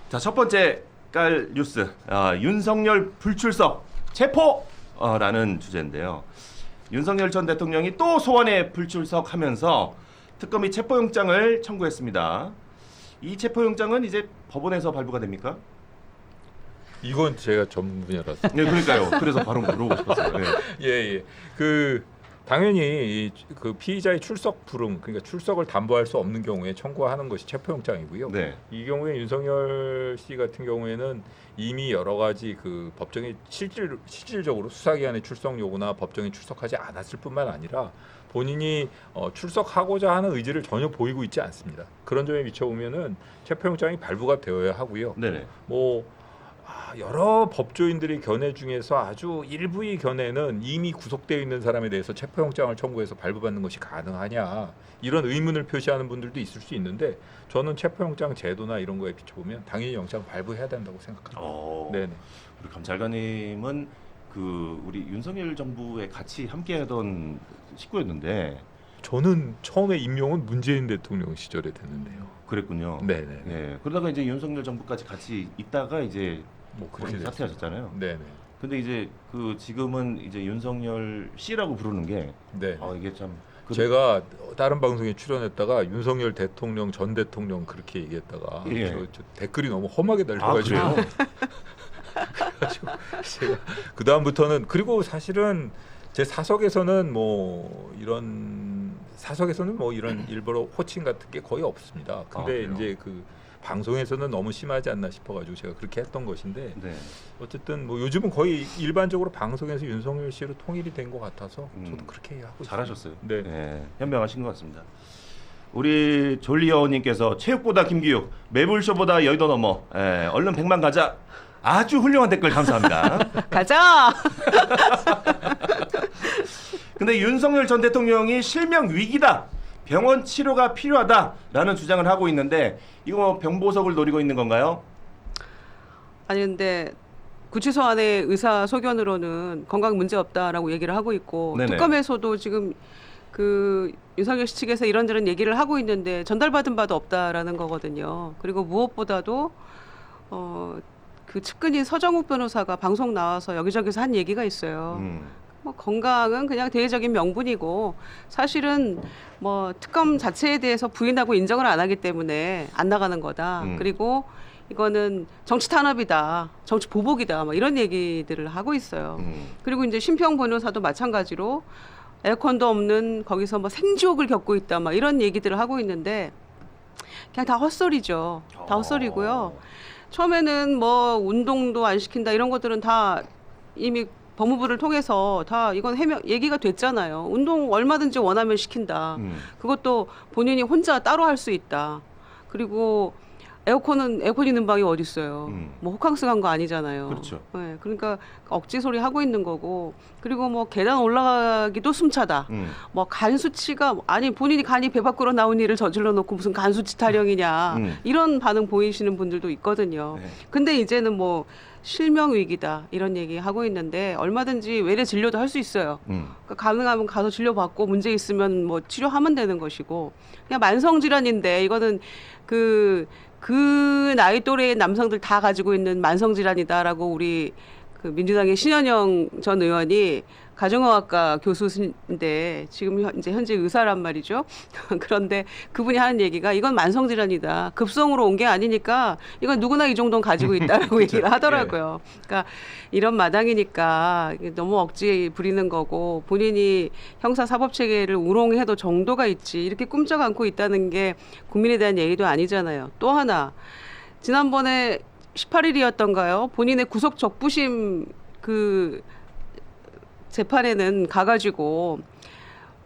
자, 첫 번째 깔 뉴스. 윤석열 불출석 체포라는 주제인데요. 윤석열 전 대통령이 또 소환에 불출석하면서 특검이 체포영장을 청구했습니다. 이 체포영장은 이제 법원에서 발부가 됩니까? 이건 제가 전문 분야라서. 네, 그러니까요. 그래서 바로 물어보고 싶었어요. 네. 예. 당연히 그 피의자의 출석 불응, 그러니까 출석을 담보할 수 없는 경우에 청구하는 것이 체포영장이고요. 네. 이 경우에 윤석열 씨 같은 경우에는 이미 여러 가지 그 법정에 실질적으로 수사기관의 출석 요구나 법정에 출석하지 않았을 뿐만 아니라 본인이 출석하고자 하는 의지를 전혀 보이고 있지 않습니다. 그런 점에 비춰보면은 체포영장이 발부가 되어야 하고요. 네네. 여러 법조인들의 견해 중에서 아주 일부의 견해는 이미 구속되어 있는 사람에 대해서 체포영장을 청구해서 발부받는 것이 가능하냐 이런 의문을 표시하는 분들도 있을 수 있는데 저는 체포영장 제도나 이런 거에 비춰보면 당연히 영장 발부해야 된다고 생각합니다. 네네. 우리 감찰관님은 우리 윤석열 정부에 같이 함께하던 식구였는데 저는 처음에 임명은 문재인 대통령 시절에 됐는데요. 그랬군요. 네네. 네. 그러다가 이제 윤석열 정부까지 같이 있다가 이제 그렇게 사퇴하셨잖아요. 네네. 근데 이제 지금은 이제 윤석열 씨라고 부르는 게 네. 이게 참 제가 다른 방송에 출연했다가 윤석열 대통령 전 대통령 그렇게 얘기했다가 예. 저 댓글이 너무 험하게 달려가지고 그래요? 그래가지고 제가 그 다음부터는 그리고 사실은 제 사석에서는 이런 일부러 호칭 같은 게 거의 없습니다. 근데 그래요? 이제 그 방송에서는 너무 심하지 않나 싶어가지고 제가 그렇게 했던 것인데 네. 어쨌든 요즘은 거의 일반적으로 방송에서 윤석열 씨로 통일이 된 것 같아서 저도 그렇게 하고 잘하셨어요. 있습니다. 네. 네. 현명하신 것 같습니다. 우리 졸리어님께서 체육보다 김기육, 매불쇼보다 여의도 넘어. 얼른 100만 가자. 아주 훌륭한 댓글 감사합니다. 가자. 근데 윤석열 전 대통령이 실명 위기다. 병원 치료가 필요하다라는 주장을 하고 있는데 이거 병보석을 노리고 있는 건가요? 아니 근데 구치소 안에 의사 소견으로는 건강 문제 없다라고 얘기를 하고 있고 네네. 특검에서도 지금 그 윤석열 씨 측에서 이런저런 얘기를 하고 있는데 전달받은 바도 없다라는 거거든요. 그리고 무엇보다도 그 측근인 서정욱 변호사가 방송 나와서 여기저기서 한 얘기가 있어요. 건강은 그냥 대외적인 명분이고 사실은 특검 자체에 대해서 부인하고 인정을 안 하기 때문에 안 나가는 거다. 그리고 이거는 정치 탄압이다, 정치 보복이다, 이런 얘기들을 하고 있어요. 그리고 이제 심평 변호사도 마찬가지로 에어컨도 없는 거기서 생지옥을 겪고 있다, 이런 얘기들을 하고 있는데 그냥 다 헛소리죠. 다 헛소리고요. 처음에는 운동도 안 시킨다 이런 것들은 다 이미 법무부를 통해서 다 이건 얘기가 됐잖아요. 운동 얼마든지 원하면 시킨다. 그것도 본인이 혼자 따로 할 수 있다. 그리고 에어컨 있는 방이 어디 있어요. 호캉스 간 거 아니잖아요. 그렇죠. 네, 그러니까 억지 소리 하고 있는 거고. 그리고 계단 올라가기도 숨차다. 간 수치가 본인이 간이 배 밖으로 나온 일을 저질러 놓고 무슨 간 수치 타령이냐. 이런 반응 보이시는 분들도 있거든요. 네. 근데 이제는 실명 위기다 이런 얘기 하고 있는데 얼마든지 외래 진료도 할 수 있어요. 그러니까 가능하면 가서 진료받고 문제 있으면 치료하면 되는 것이고 그냥 만성 질환인데 이거는 그 나이 또래의 남성들 다 가지고 있는 만성 질환이다라고 우리 그 민주당의 신현영 전 의원이 가정의학과 교수인데 지금 이제 현재 의사란 말이죠. 그런데 그분이 하는 얘기가 이건 만성 질환이다. 급성으로 온 게 아니니까 이건 누구나 이 정도는 가지고 있다라고 얘기를 하더라고요. 그러니까 이런 마당이니까 너무 억지 부리는 거고 본인이 형사 사법 체계를 우롱해도 정도가 있지 이렇게 꿈쩍 않고 있다는 게 국민에 대한 예의도 아니잖아요. 또 하나 지난번에 18일이었던가요? 본인의 구속 적부심 재판에는 가가지고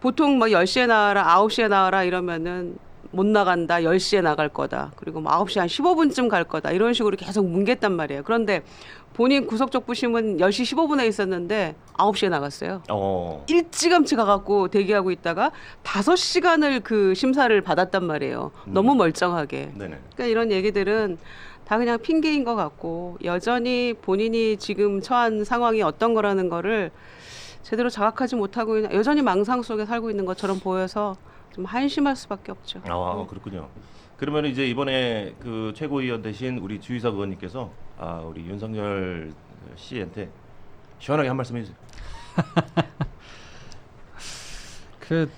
보통 10시에 나와라 9시에 나와라 이러면은 못 나간다 10시에 나갈 거다 그리고 9시 한 15분쯤 갈 거다 이런 식으로 계속 뭉갰단 말이에요. 그런데 본인 구속적부심은 10시 15분에 있었는데 9시에 나갔어요. 일찌감치 가갖고 대기하고 있다가 5시간을 그 심사를 받았단 말이에요. 너무 멀쩡하게. 네네. 그러니까 이런 얘기들은 다 그냥 핑계인 것 같고 여전히 본인이 지금 처한 상황이 어떤 거라는 거를 제대로 자각하지 못하고 여전히 망상 속에 살고 있는 것처럼 보여서 좀 한심할 수밖에 없죠. 그렇군요. 그러면 이제 이번에 그 최고위원 되신 우리 주희석 의원님께서 우리 윤석열 씨한테 시원하게 한 말씀 해주세요. 그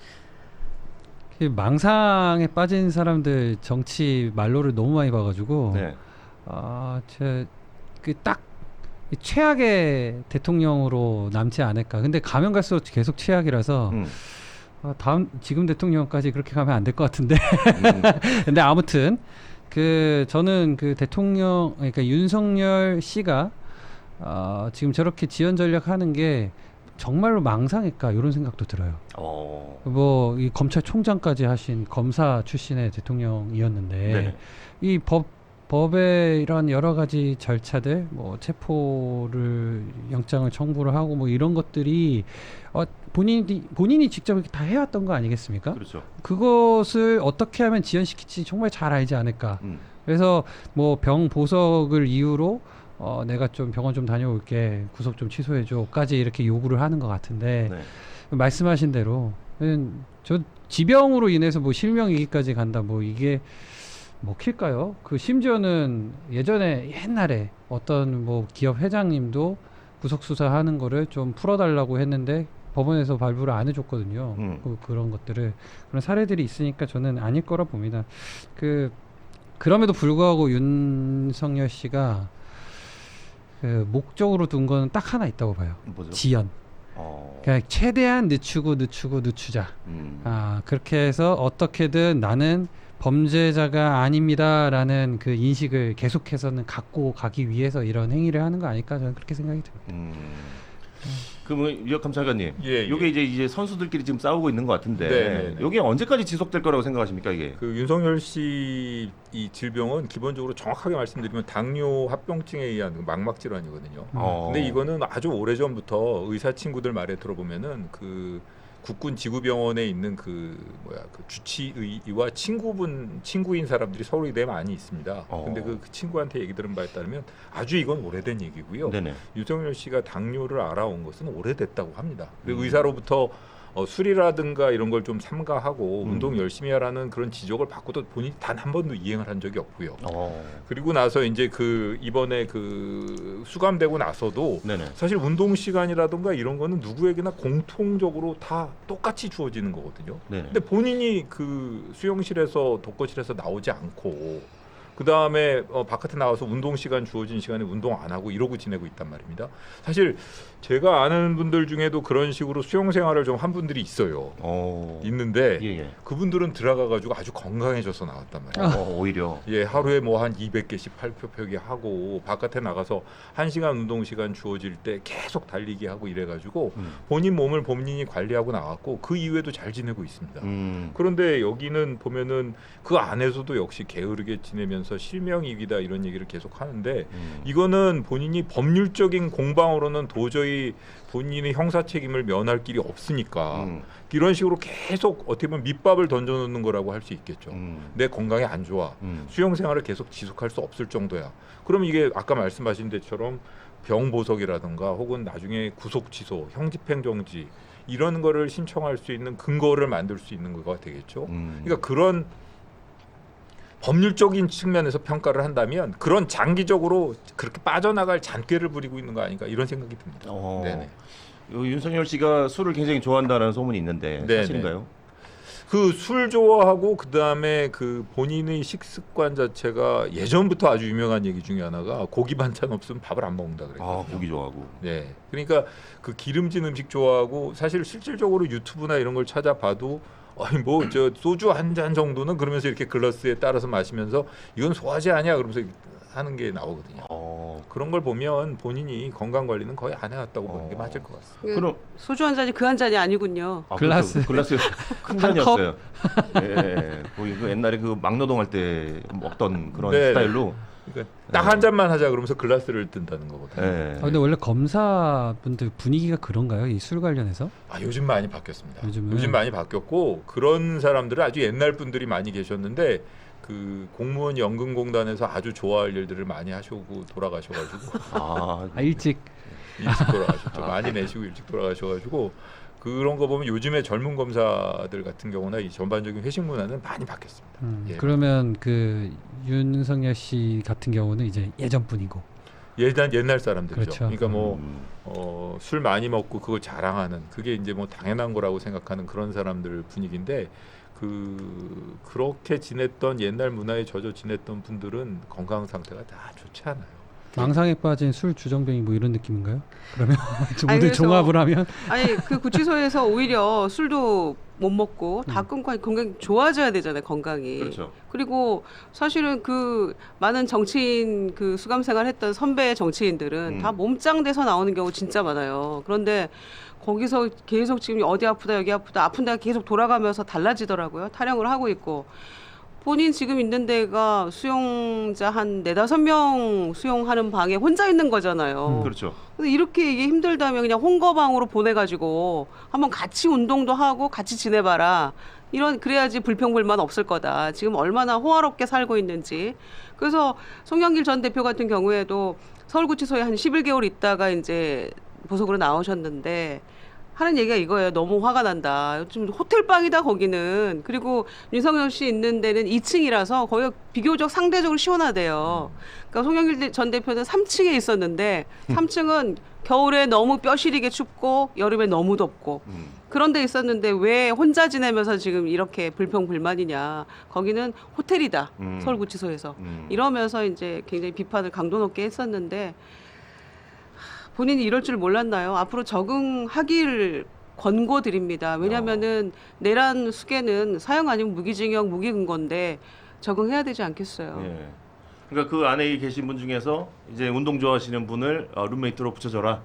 망상에 빠진 사람들 정치 말로를 너무 많이 봐가지고 네. 딱 최악의 대통령으로 남지 않을까. 근데 가면 갈수록 계속 최악이라서 다음 지금 대통령까지 그렇게 가면 안 될 것 같은데. 근데 아무튼 저는 그 대통령 그러니까 윤석열 씨가 지금 저렇게 지연 전략하는 게 정말로 망상일까 이런 생각도 들어요. 뭐 이 검찰총장까지 하신 검사 출신의 대통령이었는데 네네. 이 법의 이런 여러 가지 절차들, 뭐 체포를 영장을 청구를 하고 뭐 이런 것들이 본인이 직접 이렇게 다 해왔던 거 아니겠습니까? 그렇죠. 그것을 어떻게 하면 지연시킬지 정말 잘 알지 않을까. 그래서 뭐 병 보석을 이유로 내가 좀 병원 좀 다녀올게, 구속 좀 취소해줘까지 이렇게 요구를 하는 것 같은데 네. 말씀하신 대로 저 지병으로 인해서 뭐 실명이기까지 간다, 뭐 이게 먹힐까요? 그 심지어는 예전에 옛날에 어떤 뭐 기업 회장님도 구속 수사하는 거를 좀 풀어달라고 했는데 법원에서 발부를 안 해줬거든요. 그런 것들을 그런 사례들이 있으니까 저는 아닐 거라 봅니다. 그럼에도 불구하고 윤석열 씨가 그 목적으로 둔 거는 딱 하나 있다고 봐요. 뭐죠? 지연. 그냥 최대한 늦추자. 그렇게 해서 어떻게든 나는 범죄자가 아닙니다라는 그 인식을 계속해서는 갖고 가기 위해서 이런 행위를 하는 거 아닐까, 저는 그렇게 생각이 듭니다. 그러면 유혁 감찰관님, 예. 이게 이제 선수들끼리 지금 싸우고 있는 것 같은데, 네네네. 이게 언제까지 지속될 거라고 생각하십니까, 이게? 그 윤석열 씨 이 질병은 기본적으로 정확하게 말씀드리면 당뇨 합병증에 의한 망막 질환이거든요. 근데 이거는 아주 오래 전부터 의사 친구들 말에 들어보면은 그 국군 지구병원에 있는 그 주치의와 친구인 사람들이 서울에 많이 있습니다. 근데 그 친구한테 얘기 들은 바에 따르면 아주 이건 오래된 얘기고요. 네네. 윤석열 씨가 당뇨를 알아온 것은 오래됐다고 합니다. 의사로부터 술이라든가 이런 걸 좀 삼가하고 운동 열심히 하라는 그런 지적을 받고도 본인이 단 한 번도 이행을 한 적이 없고요. 그리고 나서 이제 이번에 수감되고 나서도 네네. 사실 운동 시간이라든가 이런 거는 누구에게나 공통적으로 다 똑같이 주어지는 거거든요. 네네. 근데 본인이 수영실에서 독거실에서 나오지 않고 그 다음에 바깥에 나와서 운동 시간 주어진 시간에 운동 안 하고 이러고 지내고 있단 말입니다. 사실 제가 아는 분들 중에도 그런 식으로 수영 생활을 좀 한 분들이 있어요. 있는데 예. 그분들은 들어가가지고 아주 건강해져서 나왔단 말이에요. 오히려. 예, 하루에 뭐 한 200개씩 팔표표기 하고 바깥에 나가서 1시간 운동 시간 주어질 때 계속 달리기 하고 이래가지고 본인 몸을 본인이 관리하고 나왔고 그 이후에도 잘 지내고 있습니다. 그런데 여기는 보면은 그 안에서도 역시 게으르게 지내면서 실명이기다 이런 얘기를 계속 하는데 이거는 본인이 법률적인 공방으로는 도저히 본인의 형사 책임을 면할 길이 없으니까 이런 식으로 계속 어떻게 보면 밑밥을 던져놓는 거라고 할 수 있겠죠. 내 건강이 안 좋아. 수영 생활을 계속 지속할 수 없을 정도야. 그럼 이게 아까 말씀하신 데처럼 병 보석이라든가 혹은 나중에 구속 취소, 형집행 정지 이런 거를 신청할 수 있는 근거를 만들 수 있는 거가 되겠죠. 그러니까 그런 법률적인 측면에서 평가를 한다면 그런 장기적으로 그렇게 빠져나갈 잔꾀를 부리고 있는 거 아닌가 이런 생각이 듭니다. 네네. 윤석열 씨가 술을 굉장히 좋아한다는 소문이 있는데 네네. 사실인가요? 그 술 좋아하고 그 다음에 그 본인의 식습관 자체가 예전부터 아주 유명한 얘기 중에 하나가 고기 반찬 없으면 밥을 안 먹는다 그랬거든요. 고기 좋아하고. 네, 그러니까 그 기름진 음식 좋아하고 사실 실질적으로 유튜브나 이런 걸 찾아봐도 뭐 저 소주 한 잔 정도는 그러면서 이렇게 글라스에 따라서 마시면서 이건 소화제 아니야 그러면서 하는 게 나오거든요. 그런 걸 보면 본인이 건강 관리는 거의 안 해왔다고 보는 게 맞을 것 같습니다. 그럼 소주 한 잔이 그 한 잔이 아니군요. 글라스. 그렇죠. 글라스 큰 잔이었어요. 예. 거의 그 옛날에 그 막노동 할 때 먹던 그런 네. 스타일로. 그러니까 딱 한 잔만 하자 그러면서 글라스를 뜬다는 거거든요. 예. 근데 원래 검사분들 분위기가 그런가요? 이 술 관련해서? 요즘 많이 바뀌었습니다. 요즘은? 요즘 많이 바뀌었고 그런 사람들은 아주 옛날 분들이 많이 계셨는데 그 공무원 연금공단에서 아주 좋아할 일들을 많이 하시고 돌아가셔가지고 일찍. 일찍 돌아가셨죠. 많이 내시고 일찍 돌아가셔가지고 그런 거 보면 요즘에 젊은 검사들 같은 경우나 이 전반적인 회식 문화는 많이 바뀌었습니다. 예. 그러면 그 윤석열 씨 같은 경우는 이제 예전 분이고. 옛날 사람들이죠. 그렇죠. 그러니까 뭐 술 많이 먹고 그걸 자랑하는 그게 이제 뭐 당연한 거라고 생각하는 그런 사람들 분위기인데 그렇게 지냈던 옛날 문화에 젖어 지냈던 분들은 건강 상태가 다 좋지 않아요. 망상에 빠진 술 주정뱅이 뭐 이런 느낌인가요? 그러면 아니, 모두 그래서- 종합을 하면 아니 그 구치소에서 오히려 술도 못 먹고 다 끊고 건강이 좋아져야 되잖아요, 건강이. 그렇죠. 그리고 사실은 그 많은 정치인 그 수감 생활했던 선배 정치인들은 다 몸짱돼서 나오는 경우 진짜 많아요. 그런데 거기서 계속 지금 어디 아프다 여기 아프다 아픈 데가 계속 돌아가면서 달라지더라고요. 타령을 하고 있고. 본인 지금 있는 데가 수용자 한 4-5명 수용하는 방에 혼자 있는 거잖아요. 그렇죠. 근데 이렇게 이게 힘들다면 그냥 홍거방으로 보내가지고 한번 같이 운동도 하고 같이 지내봐라. 그래야지 불평불만 없을 거다. 지금 얼마나 호화롭게 살고 있는지. 그래서 송영길 전 대표 같은 경우에도 서울구치소에 한 11개월 있다가 이제 보석으로 나오셨는데 하는 얘기가 이거예요. 너무 화가 난다. 좀 호텔방이다 거기는. 그리고 윤석열 씨 있는 데는 2층이라서 거기가 비교적 상대적으로 시원하대요. 그러니까 송영길 전 대표는 3층에 있었는데 3층은 겨울에 너무 뼈시리게 춥고 여름에 너무 덥고 그런 데 있었는데 왜 혼자 지내면서 지금 이렇게 불평불만이냐. 거기는 호텔이다. 서울구치소에서. 이러면서 이제 굉장히 비판을 강도 높게 했었는데 본인이 이럴 줄 몰랐나요? 앞으로 적응하길 권고드립니다. 왜냐하면은 내란 수계는 사형 아니면 무기징역, 무기근거인데 적응해야 되지 않겠어요. 예. 그러니까 그 안에 계신 분 중에서 이제 운동 좋아하시는 분을 룸메이트로 붙여줘라.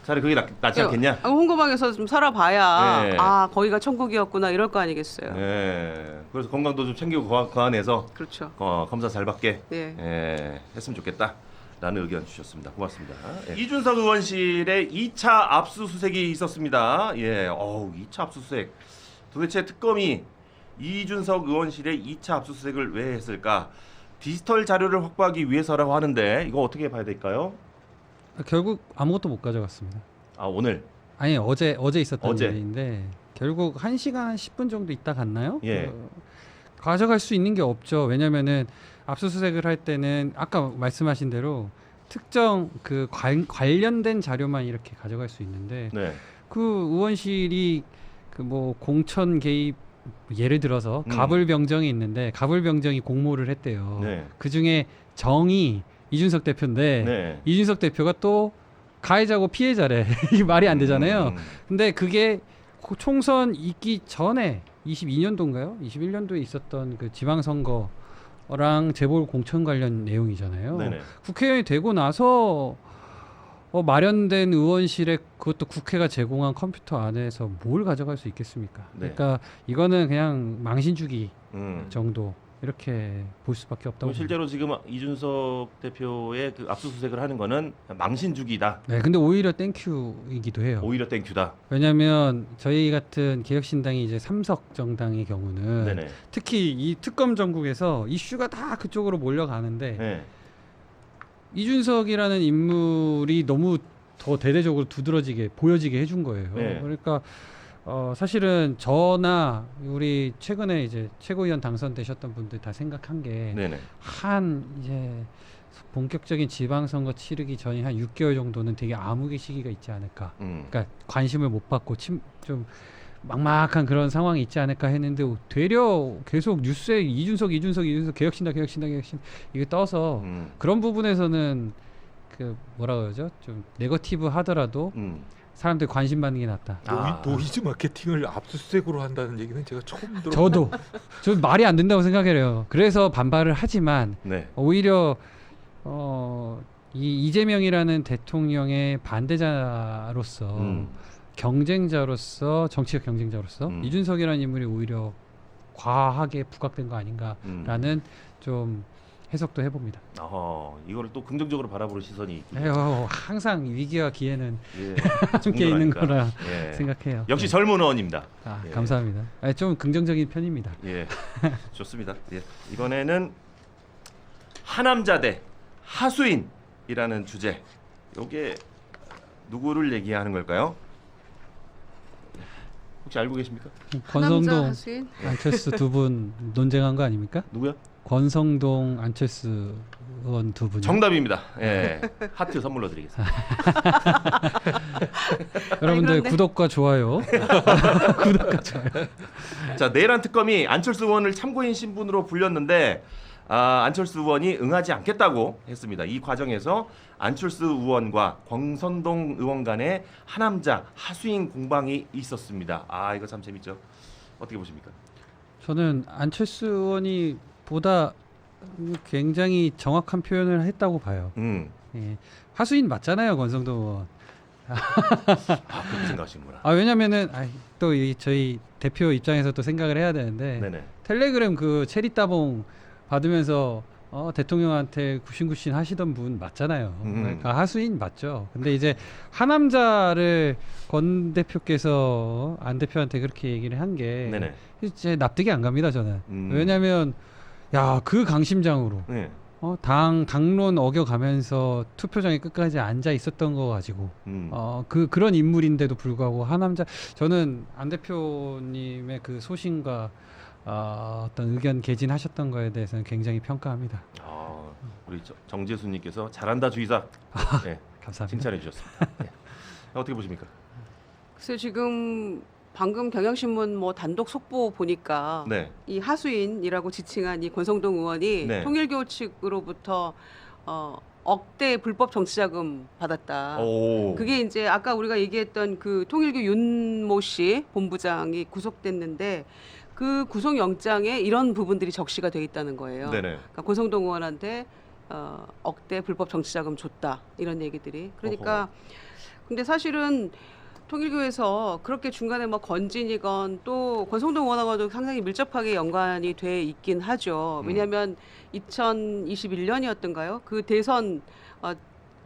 차라리 그게 낫지 않겠냐? 홍거방에서 좀 살아봐야 네. 아 거기가 천국이었구나 이럴 거 아니겠어요. 예. 그래서 건강도 좀 챙기고 그 안에서 그렇죠. 검사 잘 받게 네. 했으면 좋겠다. 라는 의견 주셨습니다. 고맙습니다. 예. 이준석 의원실에 2차 압수수색이 있었습니다. 예, 2차 압수수색. 도대체 특검이 이준석 의원실에 2차 압수수색을 왜 했을까? 디지털 자료를 확보하기 위해서라고 하는데 이거 어떻게 봐야 될까요? 결국 아무것도 못 가져갔습니다. 오늘. 아니 어제 있었던 어제. 일인데 결국 1시간 10분 정도 있다 갔나요? 예. 가져갈 수 있는 게 없죠. 왜냐면은 압수수색을 할 때는 아까 말씀하신 대로 특정 그 관련된 자료만 이렇게 가져갈 수 있는데 네. 그 의원실이 그 뭐 공천 개입 예를 들어서 가불병정이 있는데 가불병정이 공모를 했대요. 네. 그 중에 정이 이준석 대표인데 네. 이준석 대표가 또 가해자고 피해자래. 이게 말이 안 되잖아요. 근데 그게 총선 있기 전에 22년도인가요? 21년도에 있었던 그 지방선거랑 재보궐 공천 관련 내용이잖아요. 네네. 국회의원이 되고 나서 마련된 의원실에 그것도 국회가 제공한 컴퓨터 안에서 뭘 가져갈 수 있겠습니까? 네. 그러니까 이거는 그냥 망신주기 음. 정도 이렇게 볼 수밖에 없다고. 실제로 지금 이준석 대표의 그 압수수색을 하는 거는 망신주기다. 네, 근데 오히려 땡큐이기도 해요. 오히려 땡큐다. 왜냐하면 저희 같은 개혁신당이 이제 3석 정당의 경우는 네네. 특히 이 특검 전국에서 이슈가 다 그쪽으로 몰려가는데 네. 이준석이라는 인물이 너무 더 대대적으로 두드러지게 보여지게 해준 거예요. 네. 그러니까 사실은 저나 우리 최근에 이제 최고위원 당선되셨던 분들 다 생각한 게 네네. 한 이제 본격적인 지방선거 치르기 전에 한 6개월 정도는 되게 암흑의 시기가 있지 않을까. 그러니까 관심을 못 받고 좀 막막한 그런 상황이 있지 않을까 했는데 되려 계속 뉴스에 이준석 개혁신당 이게 떠서 그런 부분에서는 그 뭐라 그러죠? 좀 네거티브 하더라도 사람들이 관심 받는 게 낫다. 노이즈 마케팅을 압수수색으로 한다는 얘기는 제가 처음 들어. 저 말이 안 된다고 생각해요. 그래서 반발을 하지만 네. 오히려 이 이재명이라는 대통령의 반대자로서 경쟁자로서 정치적 경쟁자로서 이준석이라는 인물이 오히려 과하게 부각된 거 아닌가라는 좀 해석도 해봅니다. 이거를 또 긍정적으로 바라보는 시선이 항상 위기와 기회는 예, 함께 있는 거라 예. 생각해요. 역시 젊은 의원입니다. 예. 감사합니다. 좀 긍정적인 편입니다. 예, 좋습니다. 예. 이번에는 하남자 대 하수인이라는 주제. 이게 누구를 얘기하는 걸까요? 혹시 알고 계십니까? 남자 권성동 하수인? 안철수 두 분 논쟁한 거 아닙니까? 누구요? 권성동 안철수 의원 두 분이. 정답입니다. 예. 하트 선물로 드리겠습니다. 여러분들 그런데- 구독과 좋아요. 구독과 좋아요. 자, 내란 특검이 안철수 의원을 참고인 신분으로 불렸는데 안철수 의원이 응하지 않겠다고 했습니다. 이 과정에서 안철수 의원과 권성동 의원 간의 하남자 하수인 공방이 있었습니다. 이거 참 재밌죠. 어떻게 보십니까? 저는 안철수 의원이 보다 굉장히 정확한 표현을 했다고 봐요. 예. 하수인 맞잖아요, 권성동 의원. 그렇게 생각하시는구나. 왜냐면은 또 저희 대표 입장에서 또 생각을 해야 되는데 네네. 텔레그램 그 체리 따봉 받으면서 대통령한테 굽신굽신 하시던 분 맞잖아요. 그러니까 하수인 맞죠. 근데 이제 하남자를 권 대표께서 안 대표한테 그렇게 얘기를 한 게 네네. 이제 납득이 안 갑니다, 저는. 왜냐면 그 강심장으로 네. 당론 어겨가면서 투표장에 끝까지 앉아 있었던 거 가지고 그런 인물인데도 불구하고 하남자, 저는 안 대표님의 그 소신과 어떤 의견 개진하셨던 거에 대해서는 굉장히 평가합니다. 우리 정재수님께서 잘한다 주의사 네, 감사합니다. 칭찬해 주셨습니다. 네. 어떻게 보십니까? 글쎄 지금 방금 경향신문 뭐 단독 속보 보니까 네. 이 하수인이라고 지칭한 이 권성동 의원이 네. 통일교 측으로부터 억대 불법 정치자금 받았다. 오. 그게 이제 아까 우리가 얘기했던 그 통일교 윤모 씨 본부장이 구속됐는데 그 구속영장에 이런 부분들이 적시가 돼 있다는 거예요. 네네. 그러니까 권성동 의원한테 억대 불법 정치자금 줬다 이런 얘기들이. 그러니까 근데 사실은 통일교에서 그렇게 중간에 뭐 건진이건 또 권성동 의원하고도 상당히 밀접하게 연관이 돼 있긴 하죠. 왜냐하면 2021년이었던가요? 그 대선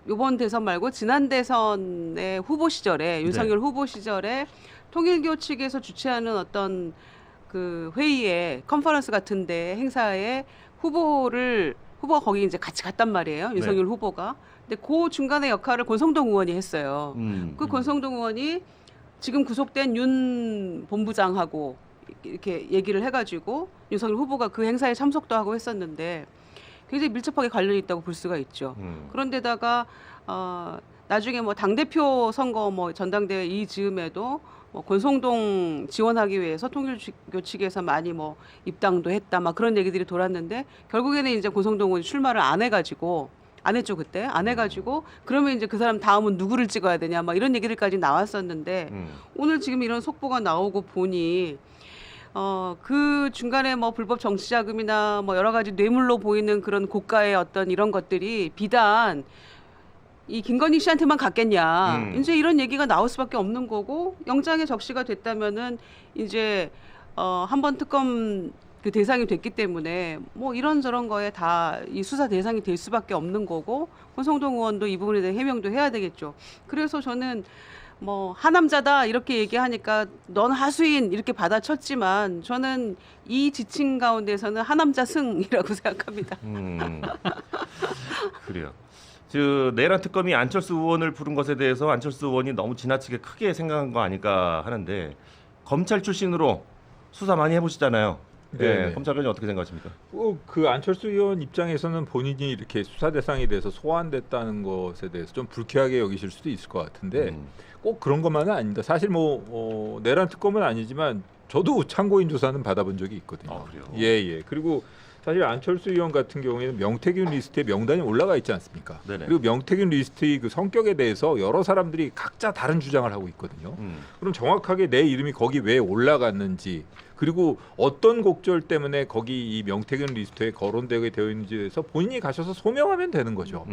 이번 대선 말고 지난 대선의 후보 시절에 윤석열 후보 시절에 통일교 측에서 주최하는 어떤 그 회의에 컨퍼런스 같은데 행사에 후보가 거기 이제 같이 갔단 말이에요. 윤석열 후보가. 근데 그 중간의 역할을 권성동 의원이 했어요. 그 권성동 의원이 지금 구속된 윤 본부장하고 이렇게 얘기를 해가지고 윤석열 후보가 그 행사에 참석도 하고 했었는데 굉장히 밀접하게 관련이 있다고 볼 수가 있죠. 그런데다가 나중에 뭐 당대표 선거 뭐 전당대회 이 즈음에도 뭐 권성동 지원하기 위해서 통일교 측에서 많이 뭐 입당도 했다 막 그런 얘기들이 돌았는데 결국에는 이제 권성동 의원이 출마를 안 해가지고 안 했죠 그때 안 해가지고 그러면 이제 그 사람 다음은 누구를 찍어야 되냐 막 이런 얘기들까지 나왔었는데 오늘 지금 이런 속보가 나오고 보니 그 중간에 뭐 불법 정치자금이나 뭐 여러 가지 뇌물로 보이는 그런 고가의 어떤 이런 것들이 비단 이 김건희 씨한테만 갔겠냐 이제 이런 얘기가 나올 수밖에 없는 거고 영장에 적시가 됐다면은 이제 한번 특검 그 대상이 됐기 때문에 뭐 이런저런 거에 다 이 수사 대상이 될 수밖에 없는 거고 권성동 의원도 이 부분에 대해 해명도 해야 되겠죠. 그래서 저는 뭐 하남자다 이렇게 얘기하니까 넌 하수인 이렇게 받아쳤지만 저는 이 지칭 가운데서는 하남자 승이라고 생각합니다. 그래요. 내란 특검이 안철수 의원을 부른 것에 대해서 안철수 의원이 너무 지나치게 크게 생각한 거 아닐까 하는데 검찰 출신으로 수사 많이 해보시잖아요. 네, 검찰관이 어떻게 생각하십니까? 그 안철수 의원 입장에서는 본인이 이렇게 수사 대상이 돼서 소환됐다는 것에 대해서 좀 불쾌하게 여기실 수도 있을 것 같은데 꼭 그런 것만은 아닙니다. 사실 뭐 내란 특검은 아니지만 저도 참고인 조사는 받아본 적이 있거든요. 그래요? 예. 그리고 사실 안철수 의원 같은 경우에는 명태균 리스트에 명단이 올라가 있지 않습니까? 네네. 그리고 명태균 리스트의 그 성격에 대해서 여러 사람들이 각자 다른 주장을 하고 있거든요. 그럼 정확하게 내 이름이 거기 왜 올라갔는지 그리고 어떤 곡절 때문에 거기 이 명태균 리스트에 거론되게 되어 있는지에 대해서 본인이 가셔서 소명하면 되는 거죠.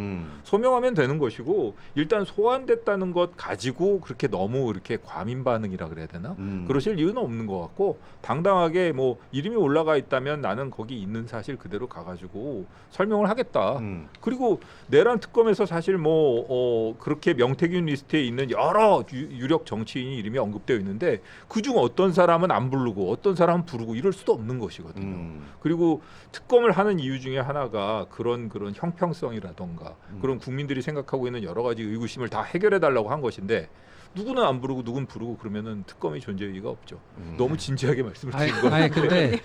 소명하면 되는 것이고 일단 소환됐다는 것 가지고 그렇게 너무 이렇게 과민 반응이라 그래야 되나? 그러실 이유는 없는 것 같고 당당하게 뭐 이름이 올라가 있다면 나는 거기 있는 사실 그대로 가가지고 설명을 하겠다. 그리고 내란 특검에서 사실 뭐 그렇게 명태균 리스트에 있는 여러 유력 정치인이 이름이 언급되어 있는데 그중 어떤 사람은 안 부르고 어떤 사람 부르고 이럴 수도 없는 것이거든요. 그리고 특검을 하는 이유 중에 하나가 그런 형평성이라던가 그런 국민들이 생각하고 있는 여러 가지 의구심을 다 해결해 달라고 한 것인데 누구는 안 부르고 누군 부르고 그러면은 특검이 존재할 리가 없죠. 너무 진지하게 말씀을 드린 거예요. 아니 근데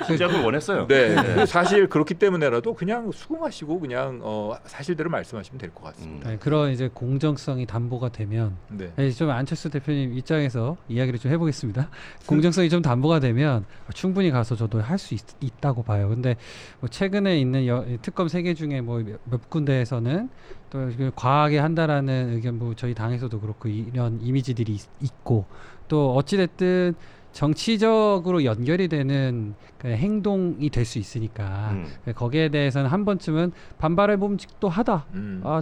시작을 원했어요. 네. 사실 그렇기 때문에라도 그냥 수긍하시고 그냥 사실대로 말씀하시면 될 것 같습니다. 아니, 그런 이제 공정성이 담보가 되면 네. 아니, 좀 안철수 대표님 입장에서 이야기를 좀 해보겠습니다. 공정성이 좀 담보가 되면 충분히 가서 저도 할 수 있다고 봐요. 근데 뭐 최근에 있는 특검 3개 중에 뭐 몇 군데에서는 또 과하게 한다라는 의견, 뭐 저희 당에서도 그렇고 이런 이미지들이 있고 또 어찌됐든 정치적으로 연결이 되는 그 행동이 될 수 있으니까 거기에 대해서는 한 번쯤은 반발해 봄직도 하다.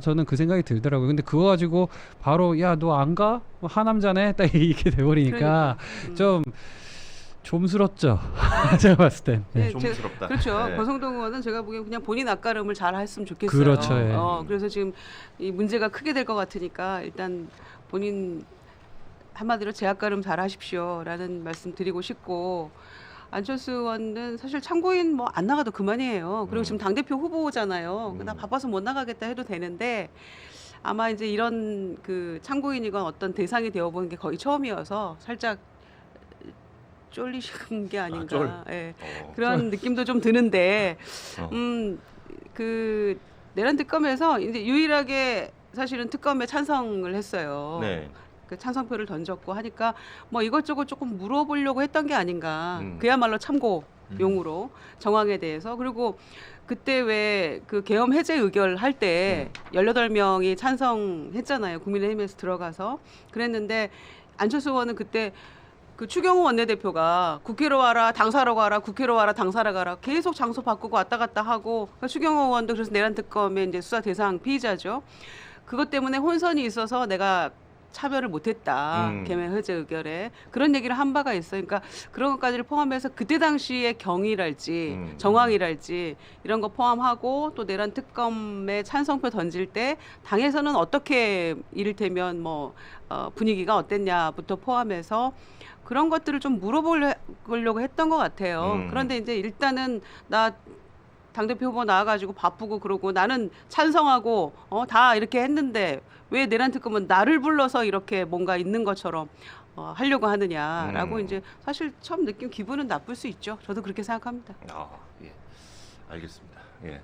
저는 그 생각이 들더라고요. 근데 그거 가지고 바로 야 너 안 가? 뭐 하남자네? 딱 이렇게 돼버리니까 좀 좀스럽죠. 제가 봤을 땐. 네, 좀스럽다. 그렇죠. 네. 권성동 의원은 제가 보기엔 그냥 본인 앞가름을 잘 했으면 좋겠어요. 그렇죠. 예. 그래서 지금 이 문제가 크게 될 것 같으니까 일단 본인 한마디로 제 앞가름 잘 하십시오라는 말씀 드리고 싶고, 안철수 의원은 사실 참고인 뭐 안 나가도 그만이에요. 그리고 지금 당대표 후보잖아요. 나 바빠서 못 나가겠다 해도 되는데 아마 이제 이런 그 참고인이건 어떤 대상이 되어보는 게 거의 처음이어서 살짝 쫄리신 게 아닌가. 예. 그런 느낌도 좀 드는데, 그 내란 특검에서 이제 유일하게 사실은 특검에 찬성을 했어요. 네. 그 찬성표를 던졌고 하니까 뭐 이것저것 조금 물어보려고 했던 게 아닌가. 그야말로 참고용으로 정황에 대해서. 그리고 그때 왜 그 계엄 해제 의결 할 때 18명이 찬성했잖아요. 국민의힘에서 들어가서. 그랬는데 안철수 의원은 그때 그 추경호 원내대표가 국회로 와라 당사로 가라 국회로 와라 당사로 가라 계속 장소 바꾸고 왔다 갔다 하고, 그러니까 추경호 의원도 그래서 내란 특검의 이제 수사 대상 피의자죠. 그것 때문에 혼선이 있어서 내가 참여를 못했다. 계엄 해제 의결에 그런 얘기를 한 바가 있어요. 그러니까 그런 것까지를 포함해서 그때 당시의 경위랄지 정황이랄지 이런 거 포함하고 또 내란 특검에 찬성표 던질 때 당에서는 어떻게 이를테면 뭐 분위기가 어땠냐부터 포함해서 그런 것들을 좀 물어보려고 했던 것 같아요. 그런데 이제 일단은 나 당대표 후보 나와가지고 바쁘고 그러고 나는 찬성하고 다 이렇게 했는데 왜 내란 특검은 나를 불러서 이렇게 뭔가 있는 것처럼 하려고 하느냐라고 이제 사실 처음 느낀 기분은 나쁠 수 있죠. 저도 그렇게 생각합니다. 예. 알겠습니다. 예.